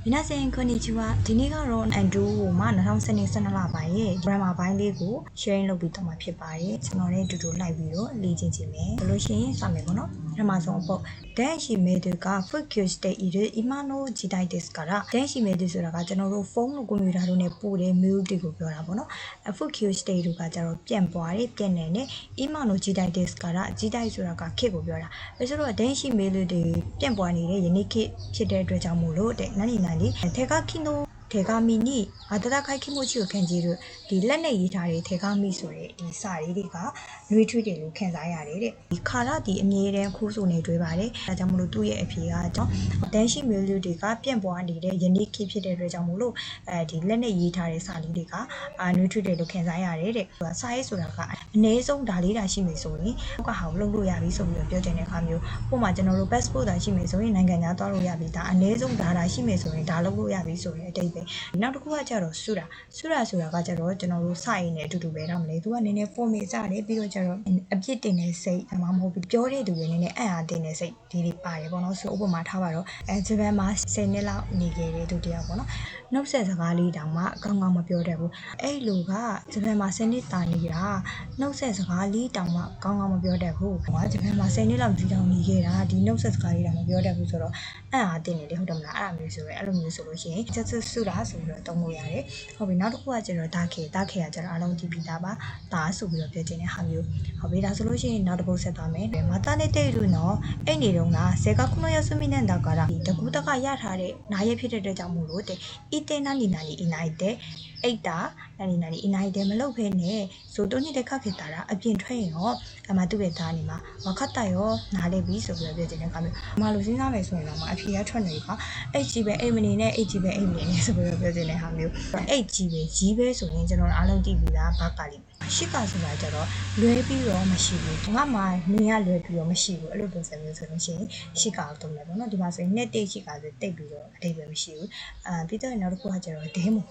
皆さんこんにちは。ဒီနေ့ကတော့ Andrew မှာ2012လပိုင်းရဲ့ grammar ဘိုင်းလေးကို sharing လုပ်ပြီးတော့မှာဖြစ်ပါတယ်ကျွန်တော်လည်းအတူတူလိုက်ပြီးတော့လေ့ကျင့်ကြည့်မယ်ဘလို့ရှိရင်စမယ်ပေါ့နော်ပထမဆုံးအပုတ်電子メールが普及している今の時代ですから電子メールဆိုတာကကျွန်တော်တို့ဖုန်းတို့ကွန်ပျူတာတို့နဲ့ပို့တဲ့ mail တွေကိုပြောတာပေါ့နော်普及しているကကျတော့ပြန့်ပွားတယ်ပြန့်နေတယ်今の時代ですから時代ဆိုတာကခေတ်ကိုပြောတာအဲဆိုတော့電子メールတွေပြန့်ပွားနေတဲ့ယနေ့ခေတ်ဖြစ်တဲ့အတွက်ကြောင့်မို့လို့တဲ့何々手書きの手紙に温かい気持ちを感じるဒီလက်နဲ့ရေးထားတဲ့手紙ဆိုတဲ့ဒီစာလေးတွေကနှွေးထွေးတယ်လို့ခံစားရတယ်တဲ့ဒီခါရဒီအမြဲတမ်းခိုးဆိုနေတွေ့ပါတယ်ဒါကြောင့်မလို့သူ့ရဲ့အဖြေကတော့တန်းရှိမျိုးလူတွေကပြန့်ပွားနေတဲ့ယနေ့ခေတ်ဖြစ်တဲ့အတွက်ကြောင့်မို့လို့ဒီလက်နဲ့ရေးထားတဲ့စာလေးတွေကနှွေးထွေးတယ်လို့ခံစားရတယ်တဲ့စာရေးဆိုတာကအနည်းဆုံးဒါလေးတာရှိမယ်ဆိုရင်ကဟာကိုလုပ်လို့ရပြီဆိုပြီးတော့ပြောချင်တဲ့အခါမျိုးပုံမှန်ကျွန်တော်တို့ passport တာရှိမယ်ဆိုရင်နိုင်ငံခြားသွားလို့ရပြီဒါအနည်းဆုံးဒါရှိမယ်ဆိုရင်ဒါလုပ်လို့ရပြီဆိုရင်အတိတ်ပဲနောက်တစ်ခုကကျတော့ဆူတာဆိုတာကကျတော့ကျွန်တော်တို့စာရင်းနဲ့အတူတူပဲတော့မလဲသူကနည်းနည်း form ကြတယ်ပြီးတော့ကျတော့အပြစ်တင်တဲ့စိတ်အမှမဟုတ်ဘူးပြောတဲ့သူတွေနည်းနည်းအံ့အားတင်တဲ့စိတ်ဒီလေးပါတယ်ပေါ့နော်ဆိုဥပမာထားပါတော့ဂျပန်မှာ10နှစ်လောက်နေခဲ့တဲ့သူတယောက်ပေါ့နော်နှုတ်ဆက်စကားလေးတောင်မှကောင်းကောင်းမပြောတတ်ဘူးအဲ့လိုကဂျပန်မှာ10နှစ်တာနေတာနှုတ်ဆက်စကားလေးတောင်မှကောင်းကောင်းမပြောတတ်ဘူးဟောဂျပန်မှာ10နှစ်လောက်ဒီတောင်နေခဲ့တာဒီနှုတ်ဆက်စကားလေးတောင်မပြောတတ်ဘူးဆိုတော့အံ့အားတင်နေတယ်ဟုတ်တယ်မလားအဲ့လိုမျိုးဆိုလို့ရှိရင်ချက်ဆူတာဆိုပြီးတော့တုံးလို့ရတယ်ဟုတ်ပြီနောက်တစ်ခုကကျတော့ဒါခေကကျတော့အားလုံးကြည့်ပြီးသားပါဒါဆိုပြီးတော့ပြောချင်တဲ့ဟာမျိုးဟုတ်ပြီဒါဆိုလို့ရှိရင်နောက်တစ်ပုတ်ဆက်သွားမယ်မတားနေတဲ့လူနော်အဲ့နေတော့ကဇေကခုနရဆုမိနေတာကတကူတကရထားတဲ့နားရဖြစ်တဲ့အတွက်ကြောင့်မို့လို့တဲ့ဤတဲ့နာနီနာနီအနိုင်တဲ့အိတ်တာနာနီနာနီအနိုင်တဲ့မလုပ်ဖဲနဲ့ဇိုတုံးနေတဲ့ခက်ခေတာအပြင်ထွက်ရင်ရောအမသူ့ရဲ့သားနေမှာဝခတ်တရောနားလေးပြီးဆိုပြီးတော့ပြောချင်တဲ့ခါမျိုးအမလိုစဉ်းစားမယ်ဆိုရင်တော့အဖေကထွက်နေခါအိတ်ကြီးပဲအိတ်မနေနဲ့အိတ်ကြီးပဲအိတ်မနေနဲ့ဆိုပြီးတော့ပြောချင်တဲ့ဟာမျိုးအိတ်ကြီးပဲဆိုရင်ကျွန်တော်အားလုံးသိပြီလားဘာကလေးရှစ်ကဆိုတာကျတော့လွဲပြီးတော့မရှိဘူးငါမှနင်းရလွဲပြီးတော့မရှိဘူးအဲ့လိုပုံစံမျိုးဆိုလို့ရှိရင်ရှစ်ကအောင်တုံးတယ်ပေါ့နော်ဒီမှာဆိုရင်နှစ်တိတ်ရှစ်ကဆိုတိတ်ပြီးတော့အတိတ်ပဲမရှိဘူးပြီးတော့နောက်တစ်ခုကကျတော့ဒဲမို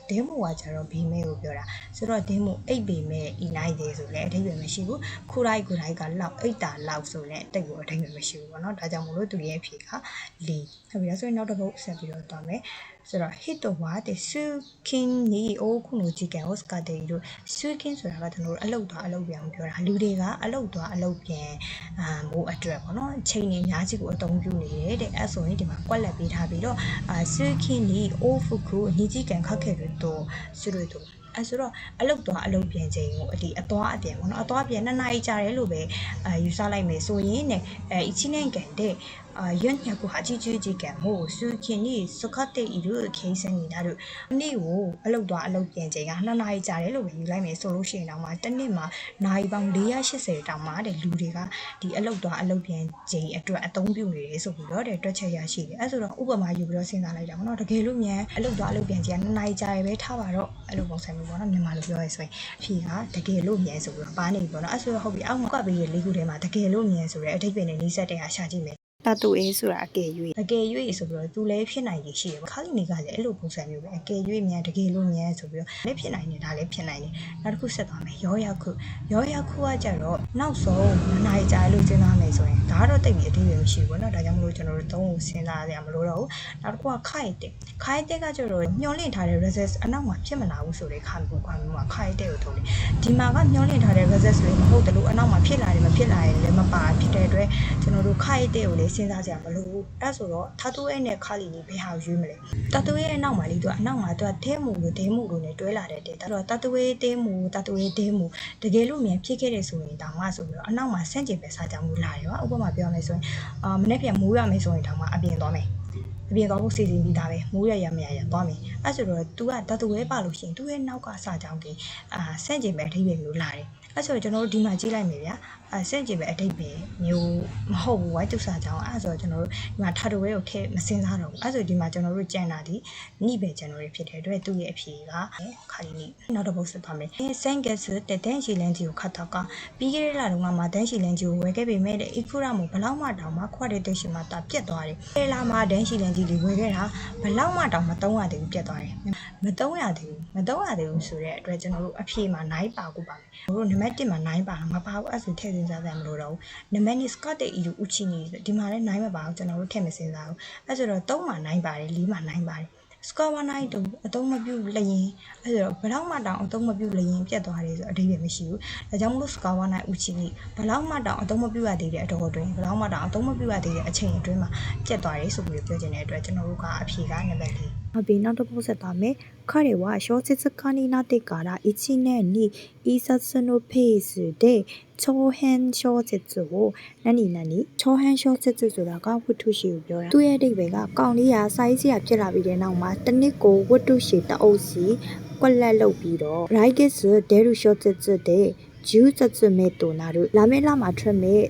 ကကျတော့ဘေးမဲကိုပြောတာဆိုတော့ဒဲမိုအိတ်ဘေးမဲဤလိုက်တယ်ဆိုလဲအတိတ်ပဲမရှိဘူးခုတိုင်းကလောက်အိတ်တာလောက်ဆိုလဲတိတ်ကိုအတိတ်ပဲမရှိဘူးပေါ့နော်ဒါကြောင့်မို့လို့သူရဲ့အဖြေက၄ဟုတ်ပြီလားဆိုရင်နောက်တစ်ပုတ်ဆက်ပြီးတော့သွားမယ်ဆိုတော့ hit တော့ပါတဲ့ sukin ni o ခုလိုကြည့်ကန် oscar တဲ့လို့ sukin ဆိုတာကကျွန်တော်တို့အလုတ်သွားအလုတ်ပြန်ပြောတာလူတွေကအလုတ်သွားအလုတ်ပြန်မို့အတွက်ပေါ့နော်ချိန်နေအများကြီးကိုအသုံးပြုနေတယ်တဲ့အဲ့ဆိုရင်ဒီမှာကွက်လက်ပေးထားပြီးတော့sukin ni o fuku ညီကြည့်ကန်ခက်ခဲ့တော့ဆွလို့တော့အဲ့ဆိုတော့အလုတ်သွားအလုတ်ပြန်ချိန်ကိုအသွားအပြန်ပေါ့နော်အသွားပြန်2နာရီကြာတယ်လို့ပဲယူဆလိုက်မယ်ဆိုရင်ね一年間で480時間を数期に使っている計算になるနေ့ကိုအလုတ်သွားအလုတ်ပြန်ချိန်က2နာရီကြာတယ်လို့ပဲယူလိုက်မယ်ဆိုလို့ရှိရင်တော့မှတစ်နေ့မှာနိုင်ပေါင်း480တောင်မှတဲ့လူတွေကဒီအလုတ်သွားအလုတ်ပြန်ချိန်အတွက်အသုံးပြုနေတယ်ဆိုပြီးတော့တဲ့တွက်ချက်ရရှိတယ်အဲ့ဆိုတော့ဥပမာယူပြီးတော့စဉ်းစားလိုက်တာပေါ့နော်တကယ်လို့မြန်အလုတ်သွားအလုတ်ပြန်ချိန်က2နာရီကြာရပဲထားပါတော့အဲ့လိုပုံစံမျိုးပေါ့နော်မြန်မာလိုပြောရဆိုရင်အဖြေကတကယ်လို့မြန်ဆိုပြီးတော့ပါနေပြီပေါ့နော်အဲ့ဆိုတော့ဟုတ်ပြီအောက်ကပေးရလေးခုထဲမှာတကယ်လို့မြန်ဆိုတဲ့အထိပ္ပယ်နဲ့နှိစက်တဲ့ဟာရှာကြည့်မယ်တတူအေးဆိုတာအကယ်၍ဆိုပြီးတော့သူလည်းဖြစ်နိုင်ရရှိတယ်ခါလီနေကလည်းအဲ့လိုပုံစံမျိုးပဲအကယ်၍မြန်တကယ်လို့မြန်ဆိုပြီးတော့လည်းဖြစ်နိုင်တယ်ဒါလည်းဖြစ်နိုင်တယ်နောက်တစ်ခုဆက်သွားမယ်ရောရခုကကြတော့နောက်ဆုံးနိုင်ကြလို့စဉ်းစားမယ်ဆိုရင်ဒါကတော့တိတ်ပြီးအတိအကျမရှိဘူးเนาะဒါကြောင့်မလို့ကျွန်တော်တို့သုံးကိုစဉ်းစားရမလို့တော့ဘူးနောက်တစ်ခုကခိုက်တဲ့ကကြတော့ညှော်လင့်ထားတဲ့ result အနောက်မှာဖြစ်မလာဘူးဆိုတဲ့ခါမျိုးမှာခိုက်တဲ့ကိုထုံးတယ်ဒီမှာကညှော်လင့်ထားတဲ့ result ဆိုရင်မဟုတ်တယ်လို့အနောက်မှာဖြစ်လာတယ်မဖြစ်လာရင်လည်းမပါဖြစ်တဲ့အတွက်ကျွန်တော်တို့ခိုက်တဲ့ကိုလည်းစဉ်းစားကြမလို့အဲ့ဆိုတော့ထတူရဲ့နဲ့ခါလီနေဘယ်ဟာရွေးမလဲတတူရဲ့အနောက်မှာလေသူကအနောက်မှာသူကဒဲမူလို့နဲ့တွဲလာတဲ့တဲ့ဒါတော့တတူရဲ့ဒဲမူတကယ်လို့မြန်ဖြစ်ခဲ့တယ်ဆိုရင်တောင်မှဆိုပြီးတော့အနောက်မှာဆန့်ကျင်ပဲစားကြောင်းလို့လာတယ်ပါဥပမာပြောမယ်ဆိုရင်မနေ့ပြန်မိုးရမယ်ဆိုရင်တောင်မှအပြင်သွားမယ်အပြင်သွားဖို့စီစဉ်ပြီးသားပဲမိုးရမရသွားမယ်အဲ့ဆိုတော့ तू ကတတူရဲ့ပါလို့ရှိရင် तू ရဲ့နောက်ကစားကြောင်းကြီးဆန့်ကျင်ပဲအထိပ္ပယ်မျိုးလာတယ်အဲ့ဆိုတော့ကျွန်တော်တို့ဒီမှာကြည့်လိုက်မယ်ဗျာဆန့်ကျင်ပဲအထိပ္ပယ်မျိုးမဟုတ်ဘူးဝိုင်းတူစားကြောင်းအဲ့ဆိုတော့ကျွန်တော်တို့ဒီမှာထာတူဝဲကိုထည့်မစင်စားတော့ဘူးအဲ့ဆိုဒီမှာကျွန်တော်တို့ကြံတာဒီညိပဲကျွန်တော်တို့ဖြစ်တဲ့အတွက်သူ့ရဲ့အဖြေကခါလီနိနောက်တစ်ပုတ်ဆက်ပါမယ်ဆန်ကက်စ်တဲ့တန်ရှီလန်ဂျီကိုခတ်တော့ကပြီးခဲ့တဲ့လတုန်းကမှတန်ရှီလန်ဂျီကိုဝယ်ခဲ့ပေမဲ့အခုရမို့ဘလောက်မှတောင်မှခွက်တဲ့တက်ရှိမှတာပြက်သွားတယ်အဲလာမှာတန်ရှီလန်ဂျီတွေဝယ်ခဲ့တာဘလောက်မှတောင်မသုံးရသေးဘူးပြက်သွားတယ်မသုံးရသေးဘူးဆိုတဲ့အတွက်ကျွန်တော်တို့အဖြေမှာနိုင်ပါကူပါမယ်တို့နံပါတ်1မှာနိုင်ပါမပါဘူးအဲ့ဆိုထည့်စဉ်းစားကြမလို့တော့နံပါတ်2 Scott တဲ့ EU ဥချီနေဒီမှာလည်းနိုင်မပါဘူးကျွန်တော်တို့ထည့်မစဉ်းစားဘူးအဲ့ဆိုတော့3မှာနိုင်ပါတယ်4မှာနိုင်ပါတယ် score 1 တူအတုံးမပြုတ်လျင်အဲ့တော့ဘယ်တော့မှတောင်အတုံးမပြုတ်လျင်ပြတ်သွားတယ်ဆိုအဓိပ္ပာယ်မရှိဘူးဒါကြောင့်မလို့ score 1 ဦးချီပြီးဘယ်တော့မှတောင်အတုံးမပြုတ်ရသေးတဲ့အတော်အတွင်းဘယ်တော့မှတောင်အတုံးမပြုတ်ရသေးတဲ့အချိန်အတွင်းမှာပြတ်သွားတယ်ဆိုပြီးပြောချင်တဲ့အတွက်ကျွန်တော်တို့ကအဖြေကနံပါတ်4ဟုတ်ပြီနောက်တစ်ပုဒ်ဆက်သွားမယ်ခါရဲဝါရှောစစ်စခနီနာတေကာရာအချင်းနဲ့နီအီဆတ်စနိုဖေးစ်တဲ့ချောဟန်ရှောစစ်စုကိုနန်နီချောဟန်ရှောစစ်စုဆိုတာကဝတ္ထုရှိကိုပြောတာသူ့ရဲ့အဓိပ္ပာယ်ကကောင်လေးကစာရေးဆရာဖြစ်လာပြီးတဲ့နောက်မှာတစ်နှစ်ကိုဝတ္ထုရှိတအုပ်စီကွက်လက်လုပ်ပြီးတော့ right is there to short တဲ့ဂျူးစစမဲတိုနာတို့လာမဲလာမှာထွက်မဲ့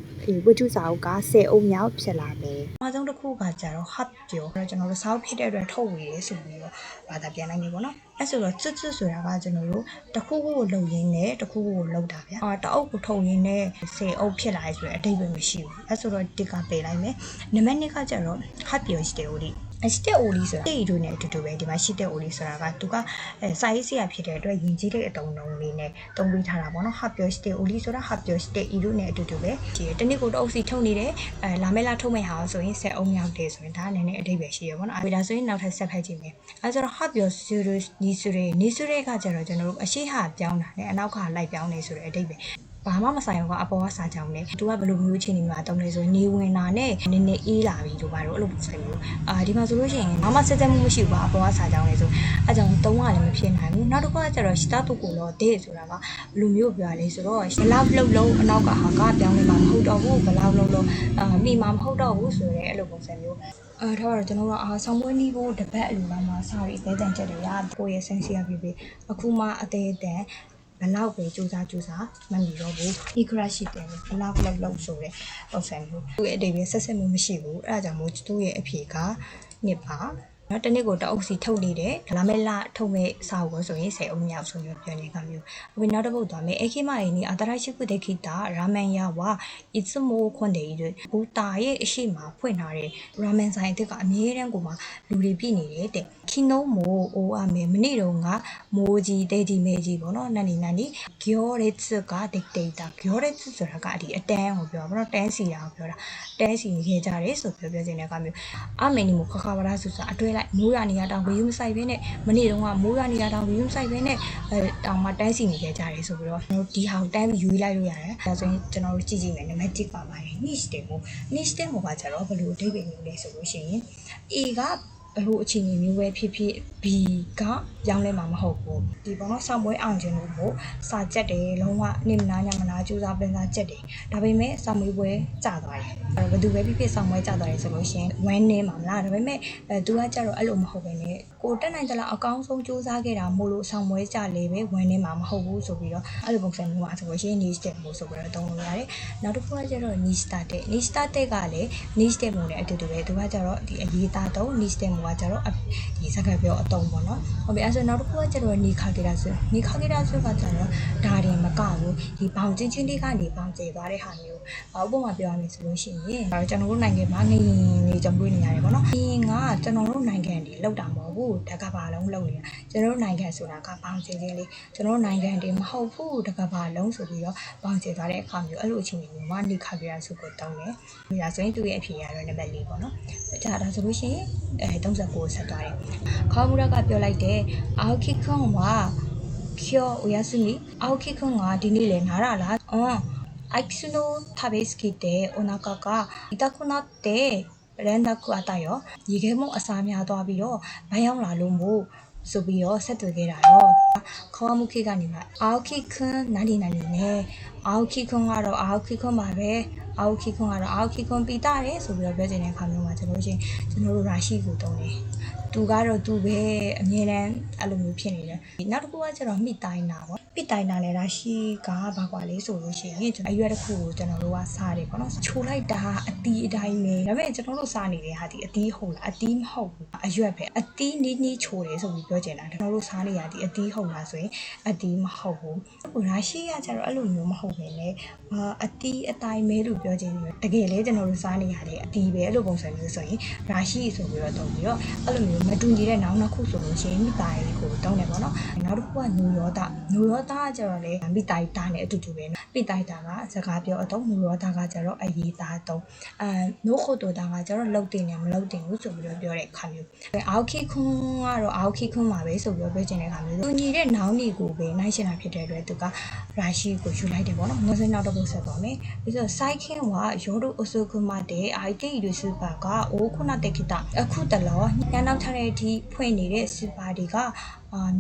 ဝတ္ထုစာအုပ်က10အုပ်မြောက်ဖြစ်လာမယ်။အဆုံးတစ်ခုကကြတော့ hub ပြောတော့ကျွန်တော်တို့စာအုပ်ဖြစ်တဲ့အတွက်ထုတ်ဝေရဆိုပြီးတော့ဘာသာပြန်နိုင်ပြီပေါ့နော်။အဲ့ဆိုတော့စွတ်ဆိုတာကကျွန်တော်တို့တစ်ခုခုကိုလုံရင်းနဲ့တစ်ခုခုကိုလုံတာဗျာ။တအုပ်ကိုထုတ်ရင်းနဲ့10အုပ်ဖြစ်လာဆိုရင်အတိတ်ပဲမရှိဘူး။အဲ့ဆိုတော့ဒီကပေးလိုက်မယ်။နံပါတ်2ကကြတော့ hub ပြောရှိတယ်ဦးဒီအရှိတဲ့အိုလီဆိုတာတိတ်တို့နဲ့အတူတူပဲဒီမှာရှိတဲ့အိုလီဆိုတာကသူကစာရေးဆရာဖြစ်တဲ့အတွက်ယဉ်ကျေးတဲ့အတုံးလုံးလေးနဲ့တုံးပေးထားတာပေါ့နော်ဟာပြောရှိတဲ့အိုလီဆိုတာဟာပြောရှိတဲ့ဤတို့နဲ့အတူတူပဲဒီတနည်းကိုတအုပ်စီထုတ်နေတယ်လာမဲလာထုတ်မဲ့ဟာဆိုရင်10အုံမြောက်တယ်ဆိုရင်ဒါနည်းနည်းအတိတ်ပဲရှိရပေါ့နော်ဒါဆိုရင်နောက်ထပ်ဆက်ဖက်ကြည့်မယ်အဲဆိုတော့ဟာပြောစီနီဆူရဲကကျတော့ကျွန်တော်တို့အရှိဟာပြောင်းတာနဲ့အနောက်ကလိုက်ပြောင်းနေဆိုတဲ့အတိတ်ပဲဘာမှမဆိုင်ဘူးကအပေါ်ကစာကြောင်းနဲ့သူကဘယ်လိုမျိုးချင်းနေမှာတုံးလဲဆိုရင်နေဝင်တာနဲ့နည်းနည်းအေးလာပြီတို့ဘာလို့အဲ့လိုဆိုင်မျိုးဒီမှာဆိုလို့ရှိရင်ဘာမှစစ်စစ်မှုမရှိဘူးပါအပေါ်ကစာကြောင်းလဲဆိုအဲ့ကြောင့်တုံးကလည်းမဖြစ်နိုင်ဘူးနောက်တစ်ခုကကျတော့ start ကိုတော့ date ဆိုတာကဘယ်လိုမျိုးပြောလဲဆိုတော့ block လုံးအနောက်ကဟာကပြောင်းလဲမှာမဟုတ်တော့ဘူး block လုံးမိမှာမဟုတ်တော့ဘူးဆိုရဲအဲ့လိုပုံစံမျိုးဒါတော့ကျွန်တော်တို့ဆောင်းပွဲနီးဖို့တပတ်အလိုလောက်မှာစာရီအသေးတန်ချက်တွေကကိုယ့်ရဲ့ဆင်စီရပြီအခုမှအသေးတန်ဘလောက်ပဲစူးစမ်းမမီတော့ဘူးဒီ crash ရှိတယ်ဘလောက်လောက်ဆိုတဲ့ပုံစံမျိုးသူ့ရဲ့အတိတ်ပဲဆက်ဆက်မှုမရှိဘူးအဲ့ဒါကြောင့်မို့သူ့ရဲ့အဖြေကနှစ်ပါနော်တနေ့ကိုတအုပ်စီထုတ်နေတယ်လာမဲလာထုတ်မဲ့စာအုပ်ဆိုရင်10အုပ်မြောက်ဆိုမျိုးပြောနေတာမျိုးအခုနောက်တစ်ပုဒ်သွားမယ်အခမအင်းအတရရှိခုတဲ့ခိတာရာမန်ယာဝါအစ်စမိုခွန်တဲ့ဘူတာရဲ့အရှိမဖွင့်ထားတဲ့ရာမန်ဆိုင်အစ်ကအမြဲတမ်းကိုမှလူတွေပြည့်နေတယ်တဲ့ခင်းလုံးမိုးအိုးအမေမနေ့တုန်းကမိုးကြီးတဲကြီးမဲကြီးပေါ့နော်နန်နီဂျော်ရက်စ်ကဒစ်တေတာဂျော်ရက်စ်ဆိုတာကဒီအတန်းကိုပြောပါတော့တန်းစီတာကိုပြောတာတန်းစီနေကြတယ်ဆိုပြောချင်တဲ့ကမျိုးအမေနီမိုခခဝရဆူစာအတွဲလိုက်မိုးရနေရတောင်ဝီယူမဆိုင်ဘဲနဲ့မနေ့တုန်းကမိုးရနေရတောင်ဝီယူမဆိုင်ဘဲနဲ့တောင်မှတန်းစီနေကြတယ်ဆိုပြီးတော့ကျွန်တော်ဒီဟာကိုတန်းပြီးယူလိုက်လို့ရတယ်ဒါဆိုရင်ကျွန်တော်တို့ကြည့်ကြည့်မယ်နံပါတ်1ပါပါတယ် niche တယ်မို့ကကြတော့ဘယ်လိုအဓိပ္ပာယ်မျိုးလဲဆိုလို့ရှိရင် A ကဘလို့အခြေအနေမျိုးပဲဖြစ်ဖြစ် B ကပြောင်းလဲမှာမဟုတ်ဘူးဒီပေါ့နော်ဆောင်းပွဲအောင်ခြင်းလို့မို့စာကြက်တယ်လုံးဝနေမနာညမနာကြိုးစားပင်စားကြက်တယ်ဒါပေမဲ့ဆောင်းမွေးပွဲကျသွားတယ်ဘယ်သူပဲဖြစ်ဖြစ်ဆောင်းပွဲကျသွားတယ်ဆိုလို့ရှိရင်ဝမ်းနေမှာမလားဒါပေမဲ့သူကကြတော့အဲ့လိုမဟုတ်ပဲねကိုတက်နိုင်ကြလားအကောင်းဆုံးကြိုးစားခဲ့တာမို့လို့ဆောင်းပွဲကျလေပဲဝမ်းနေမှာမဟုတ်ဘူးဆိုပြီးတော့အဲ့လိုပုံစံမျိုးမှာဆိုလို့ရှိရင် niche တယ်မို့ဆိုပြီးတော့တုံးလို့ရတယ်နောက်တစ်ခုကကျတော့ niche တဲ့ကလည်း niche တဲ့မို့လည်းအတူတူပဲသူကကြတော့ဒီအရေးသားတော့ niche တဲ့မို့ကကြတော့ဒီစကားပြောအတုံးပေါ့နော်ဟုတ်ပြီအဲ့ဆိုနောက်တစ်ခုကကျတော့နေခါခဲ့တာဆိုကကြတော့ဒါတွေမကဘူးဒီဘောင်ချင်းလေးကနေဘောင်ကျသွားတဲ့ဟာမျိုးဥပမာပြောရမယ်ဆိုလို့ရှိရင်ကျွန်တော်တို့နိုင်ငံမှာနေကြုံတွေ့နေရတယ်ပေါ့နော်ဒီကကျွန်တော်တို့နိုင်ငံတွေလောက်တာမဟုတ်ဘူးတကဘာလုံးလောက်နေတာကျွန်တော်တို့နိုင်ငံဆိုတာကဘောင်ချင်းလေးကျွန်တော်တို့နိုင်ငံတွေမဟုတ်ဘူးတကဘာလုံးဆိုပြီးတော့ဘောင်ကျသွားတဲ့အခါမျိုးအဲ့လိုအချိန်မျိုးမှာနေခါခဲ့တာဆိုကိုတောင်းတယ်ဒါဆိုရင်သူ့ရဲ့အဖြေရတော့နံပါတ်4ပေါ့နော်ဒါဆိုလို့ရှိရင်39ဆက်သွားတယ်ခေါမူရကပြောလိုက်တယ်အောက်ခိခွန်ကကျော်ရစုနီအောက်ခိခွန်ကဒီနေ့လေနားရလားအိုက်ဆုနိုထားဘေးစကီတဲ့အိုနာကာက伊タခုနာတဲ့ရန်ဒကူအတရောရေခဲမုံအစားများသွားပြီးတော့ဘိုင်းရောက်လာလို့မို့ဆိုပြီးတော့ဆက်တွေ့ခဲ့တာရောခေါမှုခိကနေမှအောက်ခိခွန်နာဒီနဲ့အောက်ခိခွန်ကတော့အောက်ခိခွန်ပါပဲအောက်ခိခွန်ကတော့အောက်ခိခွန်ပြီးတာတယ်ဆိုပြီးတော့ပြောချင်တဲ့အခါမျိုးမှာကျွန်တော်တို့ရာရှိကိုတုံးတယ်သူကတော့သူပဲအမြဲတမ်းအဲ့လိုမျိုးဖြစ်နေတယ်နောက်တစ်ခုကကျတော့မိတိုင်းတာပေါ့မိတိုင်းတာလည်းဒါရှိကဘာကွာလဲဆိုလို့ရှိရင်အရွက်တစ်ခုကိုကျွန်တော်တို့ကစားတယ်ပေါ့နော်ချိုးလိုက်တာအတီးအတိုင်းပဲဒါပေမဲ့ကျွန်တော်တို့စားနေတဲ့ဟာဒီအတီးဟုတ်လားအတီးမဟုတ်ဘူးအရွက်ပဲအတီးနီးချိုးတယ်ဆိုပြီးပြောချင်တာကျွန်တော်တို့စားနေရဒီအတီးဟုတ်လားဆိုရင်အတီးမဟုတ်ဘူးဒါရှိကကျတော့အဲ့လိုမျိုးမဟုတ်ပဲလေအတီးအတိုင်းပဲလို့ပြောချင်တယ်တကယ်လေကျွန်တော်တို့စားနေရတယ်အတီးပဲအဲ့လိုပုံစံမျိုးဆိုရင်ဒါရှိဆိုပြီးတော့တုံးပြီးတော့အဲ့လိုမျိုး မတူညီတဲ့နောက်နှစ်ခုဆိုလို့ရှိရင်မိသားကိုတောင်းတယ်ပေါ့နော်နောက်တစ်ခုကနူရောသားကျတော့လေမိသားသားနဲ့အတူတူပဲမိသားသားကစကားပြောအတော့နူရောသားကကျတော့အရေးသားတော့နို့ခိုတိုသားကကျတော့လှုပ်တင်တယ်မလှုပ်တင်ဘူးဆိုပြီးတော့ပြောတဲ့အခါမျိုးအောက်ခိခွန်းကတော့အောက်ခိခွန်းမှာပဲဆိုပြီးတော့ပြောချင်တဲ့အခါမျိုးတူညီတဲ့နောင်နေကိုပဲနိုင်ရှင်တာဖြစ်တဲ့အတွက်သူကရာရှိကိုယူလိုက်တယ်ပေါ့နော်နောက်နောက်တော့ဆက်သွားမယ်ပြီးတော့စိုက်ခင်းကရောဒိုအဆုခွန်းမှာတဲ့ IT တွေစပါကအိုးခုနတက်ခိတအခုတလောညနောက်ထားတဲ့အထိဖွင့်နေတဲ့စပါတွေ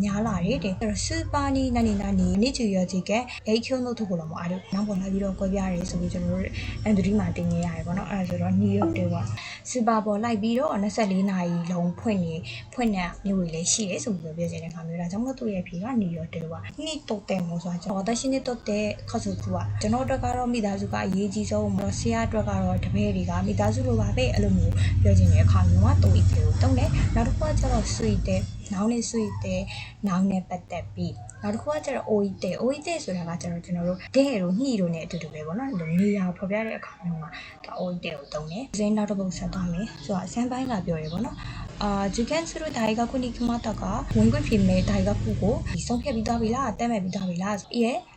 ကများလာတယ်တဲ့အဲ့တော့စပါနီနာနေချူရကြီးကအိတ်ချုံတို့ထုတ်လို့မအားလို့နောက်ပေါ်လာပြီးတော့ကြွပြရတယ်ဆိုပြီးကျွန်တော်တို့အန်ဒရီမှာတင်နေရတယ်ပေါ့နော်အဲ့ဒါဆိုတော့ New York တွေပေါ့စပါပေါ်လိုက်ပြီးတော့24နာရီလုံးဖွင့်နေမျိုးတွေလည်းရှိတယ်ဆိုပြီးပြောချင်တဲ့ခါမျိုးဒါကြောင့်မို့သူ့ရဲ့ဖြေက New York တွေပေါ့နှစ်တုတ်တယ်မို့ဆိုတော့私にとって家族はကျွန်တော်တို့ကတော့မိသားစုကအရေးကြီးဆုံးဆရာအတွက်ကတော့တပည့်တွေကမိသားစုလိုပါပဲအဲ့လိုမျိုးပြောချင်တဲ့အခါမျိုးကတုံးအိတ်ကိုတုံးတယ်နောက်တစ်ခုကကျတော့ sweet တဲ့နောင်နဲ့ sweet တဲ့နောင်နဲ့ပတ်သက်ပြီးနောက်တစ်ခုကကျတော့ OE တဲ့ဆိုတာကကျတော့ကျွန်တော်တို့ဒဲတို့ညှိတို့နဲ့အတူတူပဲပေါ့နော်နေရာဖော်ပြတဲ့အခါမျိုးမှာဒါ OE တဲ့ကိုတုံးတယ်ဒီနောက်တစ်ပုတ်ဆက်သွားမယ်ဆိုတော့အစမ်းပိုင်းကပြောရပေါ့နော်ဂျူကန်စုတို့ဒါကခုနိကမတာကဝင်ခွင့်ဖြစ်မဲ့ဒါကခုကိုဆုံးဖြတ်ပြီးသွားပြီလားတက်မဲ့ပြီးသွားပြီလား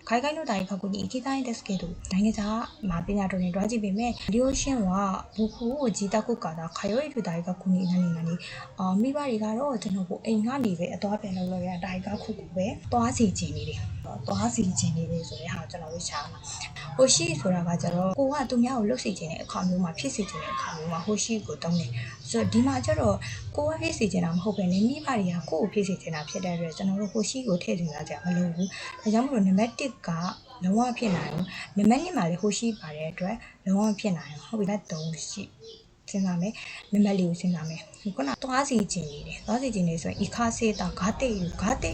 ခိုင်တို့ဒါကခုနိအခိတိုင်းတက်စကေတို့နိုင်ငံခြားမှာပညာတော်နေတွားကြည့်ပေမဲ့လျိုရှင်ကဘူခုကိုဂျီတာကုတ်ကတာခရိုရီတို့ဒါကခုနိအနေနဲ့မိဘတွေကတော့ကျွန်တော်ကိုအိမ်ကနေပဲအသွားပြန်လုပ်လို့ရဒါကခုကိုပဲသွားစီခြင်းနေတယ်သွားစီခြင်းနေတယ်ဆိုတဲ့ဟာကျွန်တော်တို့ရှားမှာဟိုရှိဆိုတာကကျတော့ကိုကသူများကိုလှုပ်စီခြင်းတဲ့အခါမျိုးမှာဖြစ်စီခြင်းတဲ့အခါမျိုးမှာဟိုရှိကိုတုံးတယ်ဆိုတော့ဒီမှာကျတော့ကိုကဖြစ်စီခြင်းတာမဟုတ်ပဲねမိဘတွေကကိုကိုဖြစ်စီခြင်းတာဖြစ်တဲ့အတွက်ကျွန်တော်တို့ဟိုရှိကိုထည့်စဉ်းစားကြမလို့ဘူးဒါကြောင့်မလို့နံပါတ်1ကလုံးဝဖြစ်နိုင်ဘူးနံပါတ်2မှာလည်းဟိုရှိပါတဲ့အတွက်လုံးဝဖြစ်နိုင်ဟုတ်ပြီလား3ရှိစဉ်းစားမယ်နံပါတ်4ကိုစဉ်းစားမယ်ခုနသွားစီခြင်းနေတယ်သွားစီခြင်းနေဆိုရင်ဤခါစေတာဂါတေ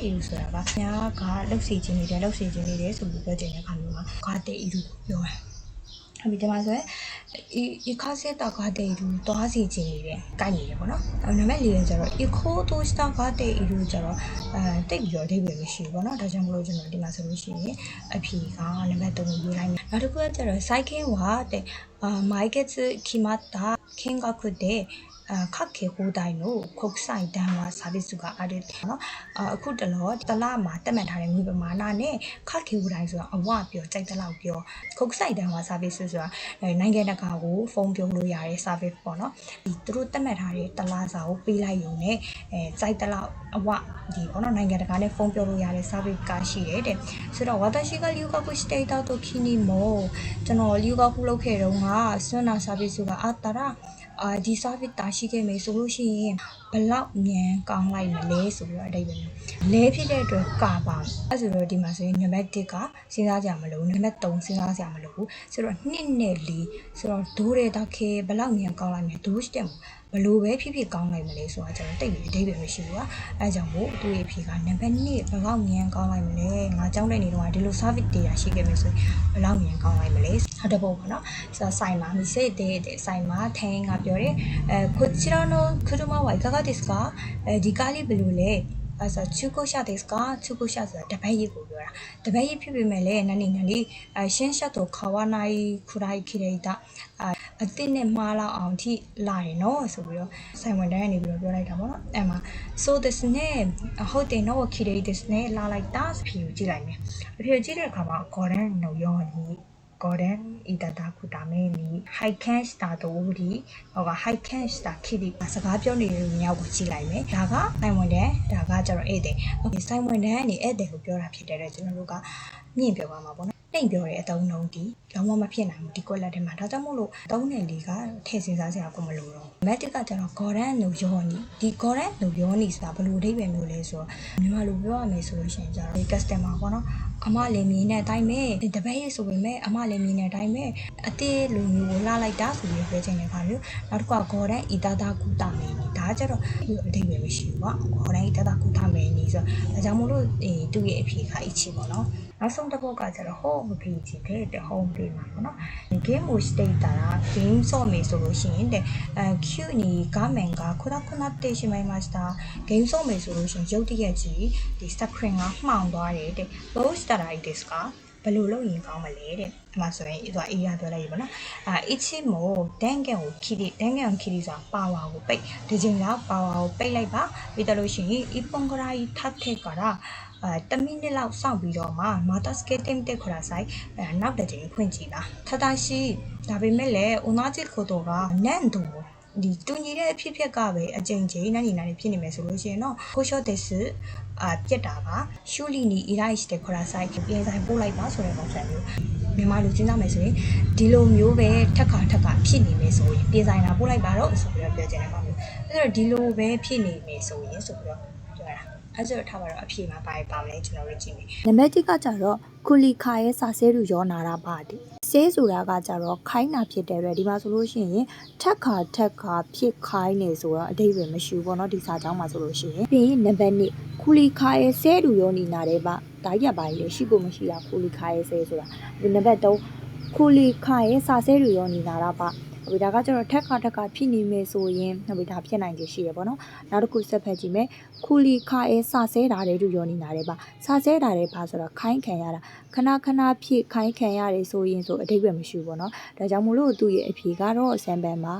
ယူဆိုတာကညာကလှုပ်စီခြင်းနေတယ်ဆိုပြီးပြောခြင်းတဲ့ခါမျိုးမှာဂါတေယူပြောတယ်အမိတမဆိုရင်ဤခါစေတာဂါတေယူသွားစီခြင်းနေတယ်ကိုက်နေတယ်ပေါ့နော်နံပါတ်4ကျတော့ဤခိုးတိုးစတာဂါတေယူကျတော့တိတ်ပြီးတော့အဓိပ္ပာယ်မရှိဘူးပေါ့နော်ဒါကြောင့်မလို့ကျွန်တော်ဒီမှာဆိုလို့ရှိရင်အဖြေကနံပါတ်3ကိုယူလိုက်မယ်နောက်တစ်ခုကကျတော့ cycling は毎月決まった金額で各家户代の国際電話サービスがあるနော်အခုတလောတလမှာတက်မှတ်ထားတဲ့ငွေပမာဏနဲ့ခက်ခေ户代ဆိုတာအဝပြောကြိုက်တဲ့လောက်ပြော国際電話 service ဆိုတာနိုင်ငံတကာကိုဖုန်းပြောလို့ရတဲ့ service ပေါ့နော်ဒီသူတို့တက်မှတ်ထားတဲ့တလစာကိုပေးလိုက်ရုံနဲ့ကြိုက်တဲ့လောက်အဝဒီပေါ့နော်နိုင်ငံတကာနဲ့ဖုန်းပြောလို့ရတဲ့ service ကရှိတယ်တဲ့ဆိုတော့私が留学していた時にもကျွန်တော်留学လုပ်ခဲ့တော့ကဆွမ်းနာ service ကあったらဒီ service တာရှိခဲ့မယ်ဆိုလို့ရှိရင်ဘလောက်မြန်ကောင်းလိုက်မလဲဆိုပြီးတော့အဓိပ္ပာယ်လဲဖြစ်တဲ့အတွက်ကပါအဲဆိုတော့ဒီမှာဆိုရင်နံပါတ်1ကစဉ်းစားကြမလို့နံပါတ်3စဉ်းစားကြမလို့ဆိုတော့2နဲ့4ဆိုတော့ဒိုးတဲ့တခဲဘလောက်မြန်ကောင်းလိုက်မလဲဒိုးတက်ဘလို့ပဲဖြစ်ကောင်းလိုက်မလဲဆိုတာကျွန်တော်တိတ်ပြီးအဓိပ္ပာယ်မရှိဘူးအဲကြောင့်မို့သူ့ရဲ့ဖြေကနံပါတ်2ဘလောက်မြန်ကောင်းလိုက်မလဲငါကြောင်းတဲ့နေတော့ဒီလို service တရားရှိခဲ့မယ်ဆိုရင်ဘလောက်မြန်ကောင်းလိုက်မလဲဟုတ်တဲ့ပုံပေါ့နော်ဆိုတော့ဆိုင်မှာမိစေတဲ့ဆိုင်မှာထိုင်ကပြောတယ်こちらの車はいかがですかဒီကားလေးဘယ်လိုလဲအဲဆို中古車ですか中古車ဆိုတာတပတ်ရည်ကိုပြောတာတပတ်ရည်ဖြစ်ပေမဲ့လည်းနည်းရှင်းရှက်တော့ခေါ်ဝနိုင်ခုရိုက်ခိရိတာအစ်နဲ့မှားလောက်အောင်ထိလာတယ်နော်ဆိုပြီးတော့ဆိုင်ဝန်တန်းကနေပြီးတော့ပြောလိုက်တာပေါ့နော်အဲ့မှာそうですねဟုတ်တယ်နော်ခိရိですねလာလိုက်တာအဖြေကိုကြည့်လိုက်မယ်အဖြေကြည့်တဲ့အခါမှာဂေါ်ဒန်နှုတ်ရောနီゴレンいただくために拝見した通り拝見したきりစကားပြောနေတဲ့မြောက်ကိုကြည့်လိုက်မယ်ဒါကဆိုင်ဝင်တယ်ဒါကကျတော့ဧည့်သည်ဆိုင်ဝင်တဲ့ကနေဧည့်သည်ကိုပြောတာဖြစ်တဲ့ကျွန်တော်တို့ကမြင့်ပြောပါမှာပေါ့နော်တိတ်ပြောတဲ့အတုံးလုံးဒီလုံးဝမဖြစ်နိုင်ဘူးဒီကွက်လက်ထဲမှာဒါကြောင့်မို့လို့3နဲ့4ကထည့်စဉ်းစားစရာကိုမလိုတော့မက်တစ်ကကျတော့ဂေါ်ဒန်နိုယောနီဒီဂေါ်ဒန်နိုယောနီဆိုတာဘယ်လိုအဓိပ္ပာယ်မျိုးလဲဆိုတော့မြန်မာလိုပြောရမယ်ဆိုလို့ရှိရင်ကျတော့ဒီ customer ပေါ့နော်အမလည်းမြင်တဲ့အတိုင်းပဲတပည့်ရဆိုပေမဲ့အမလည်းမြင်တဲ့အတိုင်းပဲအသေးလိုမျိုးကိုလာလိုက်တာဆိုပြီးပြောချင်တဲ့ခါမျိုးနောက်တစ်ခုကဂေါ်ဒန်ဤတာတာကူတာမယ်နီဒါကျတော့အဓိပ္ပာယ်မရှိဘူးပေါ့ဂေါ်ဒန်ဤတာတာကူတာမယ်နီဆိုတော့ဒါကြောင့်မို့လို့သူ့ရဲ့အဖြေကအချီပေါ့နော်နောက်ဆုံးတစ်ပုဒ်ကကျတော့ home page တဲ့ home page မှာပေါ့နော် game ကို state တာ game ဆော့မယ်ဆိုလို့ရှိရင်တဲ့ queue に画面が暗くなってしまいました game ဆော့မယ်ဆိုလို့ရှိရင်ရုပ်တရက်ကြီးဒီ screen ကမှောင်သွားတယ်တဲ့どうしたらいいですかဘယ်လိုလုပ်ရင်ကောင်းမလဲတဲ့ဒီမှာဆိုရင်သူကအေးရပြောလိုက်ပြီပေါ့နော်အချစ်မို့ဒန်ကန်ကိုခီတီဆိုတာပါဝါကိုပိတ်ဒီချိန်ကပါဝါကိုပိတ်လိုက်ပါပြီးတော့လို့ရှိရင်ဤပုံကရာဤထပ်ထက်ကရာ10 မိနစ်လောက်စောင့်ပြီးတော့မှမာတာစကေတင်တက်ခရာဆိုင်နောက်တစ်ချိန်ဖွင့်ကြည့်ပါထထရှိဒါပေမဲ့လည်းဦးနာချစ်ခိုတော့ကနန့်တူဒီတူညီတဲ့အဖြစ်ကပဲအကြိမ်ကြိမ်နဲ့ညီနာနေဖြစ်နေမယ်ဆိုလို့ရှိရင်တော့ခိုးရှော့တဲ့စစ်ပြက်တာပါရှူလီနီအီရိုက်တဲ့ခရာဆိုင်ပြင်ဆိုင်ပို့လိုက်ပါဆိုတဲ့ပုံစံမျိုးမြန်မာလူချင်းသားမယ်ဆိုရင်ဒီလိုမျိုးပဲထက်ခါဖြစ်နေမယ်ဆိုရင်ပြင်ဆိုင်လာပို့လိုက်ပါတော့ဆိုပြီးတော့ပြောချင်တဲ့ကောင်မျိုးအဲ့တော့ဒီလိုပဲဖြစ်နေမယ်ဆိုရင်ဆိုပြီးတော့ပြောတာအဲ့ဆိုတော့ထားပါတော့အဖြေမှာပါမယ်ကျွန်တော်တို့ကြည့်မယ် နံပါတ်1ကကြတော့ကူလီခါရဲ့စာဆဲလူရောနာတာပါတယ်ဆဲဆိုတာကကြတော့ခိုင်းတာဖြစ်တယ်ပဲဒီမှာဆိုလို့ရှိရင်ထက်ခါဖြစ်ခိုင်းနေဆိုတော့အတိတ်ပဲမရှိဘူးပေါ့နော်ဒီစာကြောင်းမှာဆိုလို့ရှိရင်ပြီးရင်နံပါတ်2ကူလီခါရဲ့ဆဲလူရောနေနာတယ်ပါဒါကြီးကပါလေရှိကိုမရှိတာကူလီခါရဲ့ဆဲဆိုတာဒီနံပါတ်3ကူလီခါရဲ့စာဆဲလူရောနေနာတာပါဟုတ်ပြီဒါကကျတော့ထက်ခါဖြစ်နေမယ်ဆိုရင်ဟုတ်ပြီဒါဖြစ်နိုင်ခြေရှိရပေါ့နော်နောက်တစ်ခုဆက်ဖက်ကြည့်မယ်ခူလီခါအဲစာဆဲတာတဲ့လူရောနေတာတဲ့ပါစာဆဲတာတဲ့ပါဆိုတော့ခိုင်းခံရတာခဏဖြစ်ခိုင်းခံရတယ်ဆိုရင်ဆိုအတိတ်ပဲမရှိဘူးပေါ့နော်ဒါကြောင့်မို့လို့သူ့ရဲ့အဖြေကတော့စံပန်ပါ